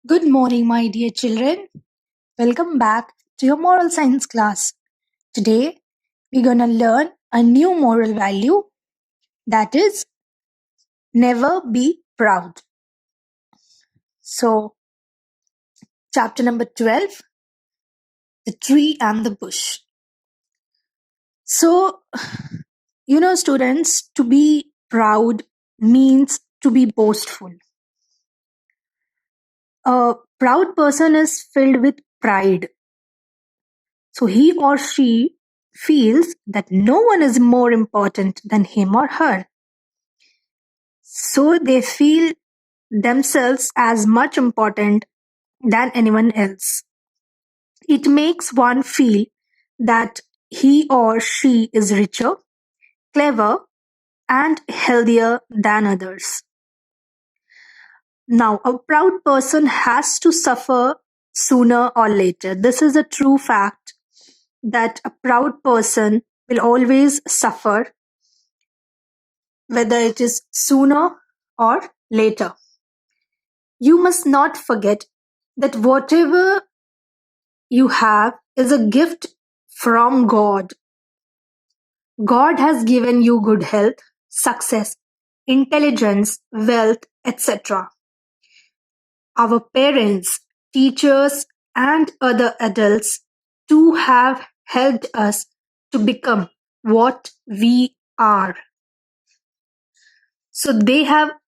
Good morning, my dear children. Welcome back to your moral science class. Today, we're going to learn a new moral value that is never be proud. So, chapter number 12, The Tree and the Bush. So, students, to be proud means to be boastful. A proud person is filled with pride. So, he or she feels that no one is more important than him or her. So they feel themselves as much important than anyone else. It makes one feel that he or she is richer, clever, and healthier than others. Now, a proud person has to suffer sooner or later. This is a true fact that a proud person will always suffer, whether it is sooner or later. You must not forget that whatever you have is a gift from God. God has given you good health, success, intelligence, wealth, etc. Our parents, teachers, and other adults too have helped us to become what we are. So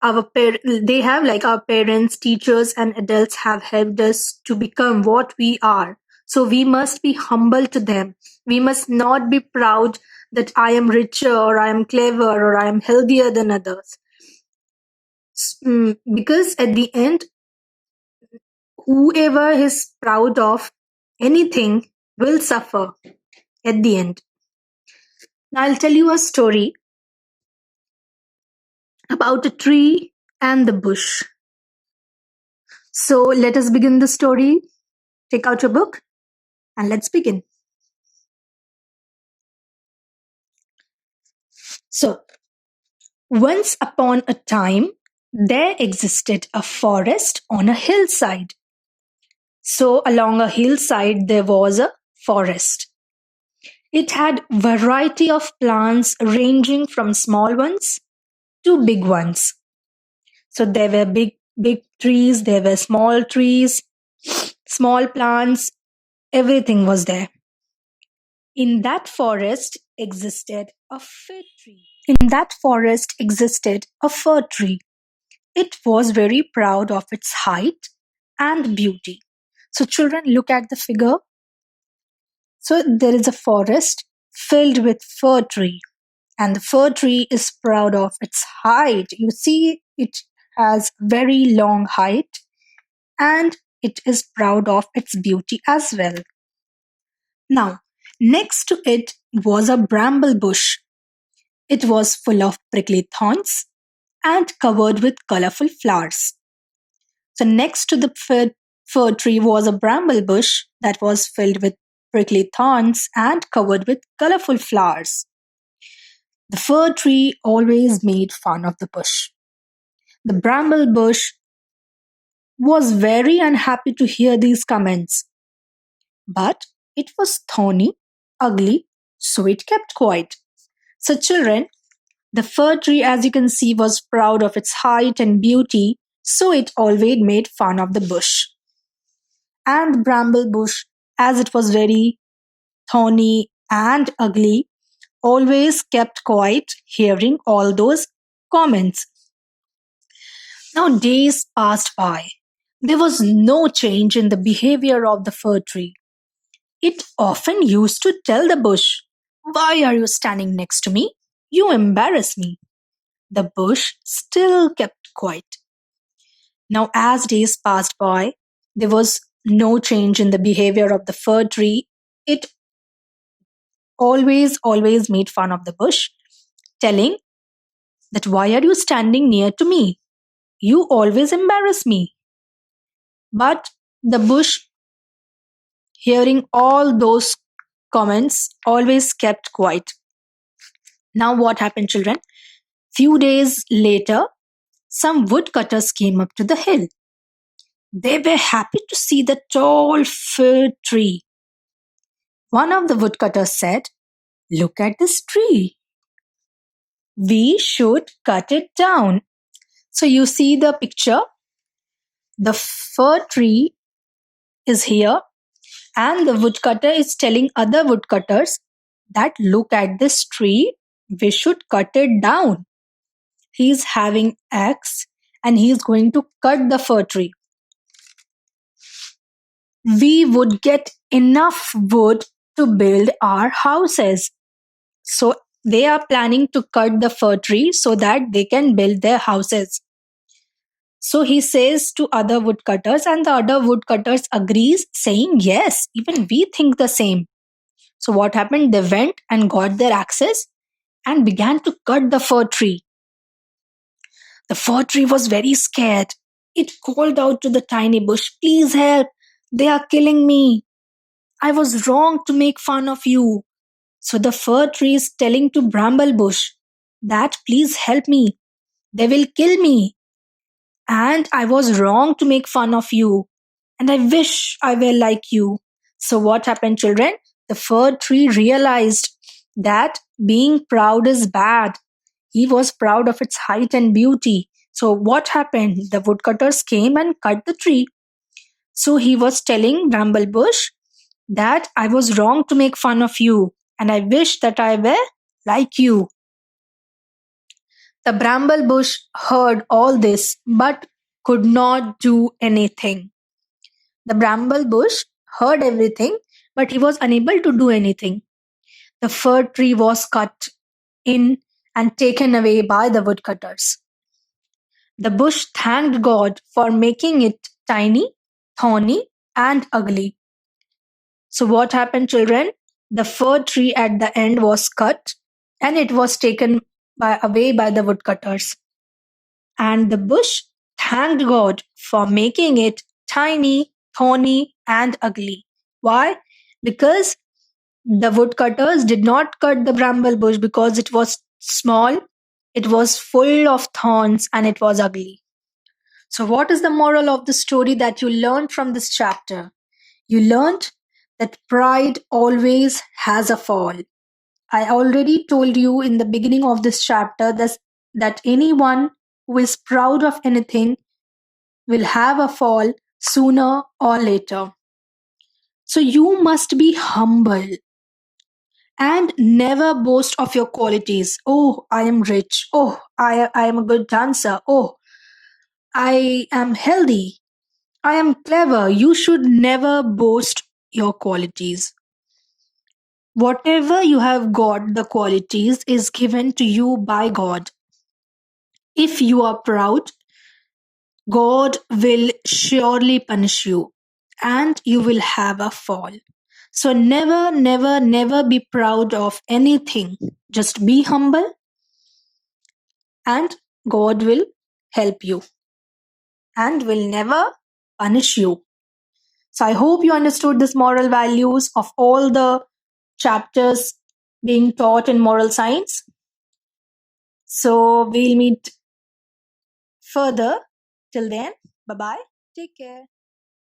our parents, teachers, and adults have helped us to become what we are. So we must be humble to them. We must not be proud that I am richer or I am clever or I am healthier than others. Because at the end, whoever is proud of anything will suffer at the end. Now I'll tell you a story about a tree and the bush. So let us begin the story. Take out your book and let's begin. So, once upon a time, there existed a forest on a hillside. So, along a hillside, there was a forest. It had variety of plants ranging from small ones to big ones. So, there were big trees, there were small trees, small plants, everything was there. In that forest existed a fir tree. It was very proud of its height and beauty. So, children, look at the figure. So, there is a forest filled with fir tree, and the fir tree is proud of its height. You see, it has very long height, and it is proud of its beauty as well. Now, next to it was a bramble bush. It was full of prickly thorns and covered with colorful flowers. So, next to the fir tree was a bramble bush that was filled with prickly thorns and covered with colorful flowers. The fir tree always made fun of the bush. The bramble bush was very unhappy to hear these comments, but it was thorny, ugly, so it kept quiet. So, children, the fir tree, as you can see, was proud of its height and beauty, so it always made fun of the bush. And the bramble bush, as it was very thorny and ugly, always kept quiet hearing all those comments. Now, days passed by. There was no change in the behavior of the fir tree. It often used to tell the bush, "Why are you standing next to me? You embarrass me." The bush still kept quiet. Now, as days passed by, there was no change in the behavior of the fir tree. It always made fun of the bush, telling that, "Why are you standing near to me? You always embarrass me." But the bush, hearing all those comments, always kept quiet. Now, what happened, children? Few days later, some woodcutters came up to the hill. They were happy to see the tall fir tree. One of the woodcutters said, "Look at this tree. We should cut it down." So you see the picture. The fir tree is here, and the woodcutter is telling other woodcutters that look at this tree, we should cut it down. He's having axe and he's going to cut the fir tree. We would get enough wood to build our houses. So they are planning to cut the fir tree so that they can build their houses. So he says to other woodcutters, and the other woodcutters agrees, saying, "Yes, even we think the same." So what happened? They went and got their axes and began to cut the fir tree. The fir tree was very scared. It called out to the tiny bush, "Please help! They are killing me. I was wrong to make fun of you." So the fir tree is telling to bramble bush that, "Please help me. They will kill me. And I was wrong to make fun of you. And I wish I were like you." So what happened, children? The fir tree realized that being proud is bad. He was proud of its height and beauty. So what happened? The woodcutters came and cut the tree. So he was telling Bramble Bush that, "I was wrong to make fun of you, and I wish that I were like you." The bramble bush heard all this but could not do anything. The bramble bush heard everything, but he was unable to do anything. The fir tree was cut in and taken away by the woodcutters. The bush thanked God for making it tiny, thorny, and ugly. So, what happened, children? The fir tree at the end was cut and it was taken away by the woodcutters. And the bush thanked God for making it tiny, thorny, and ugly. Why? Because the woodcutters did not cut the bramble bush because it was small, it was full of thorns, and it was ugly. So, what is the moral of the story that you learned from this chapter? You learned that pride always has a fall. I already told you in the beginning of this chapter that anyone who is proud of anything will have a fall sooner or later. So you must be humble and never boast of your qualities. "Oh, I am rich. Oh, I am a good dancer. Oh, I am healthy. I am clever." You should never boast your qualities. Whatever you have got, the qualities is given to you by God. If you are proud, God will surely punish you and you will have a fall. So never, never, never be proud of anything. Just be humble and God will help you and will never punish you. So I hope you understood this moral values of all the chapters being taught in moral science. So we'll meet further. Till then, bye bye. Take care.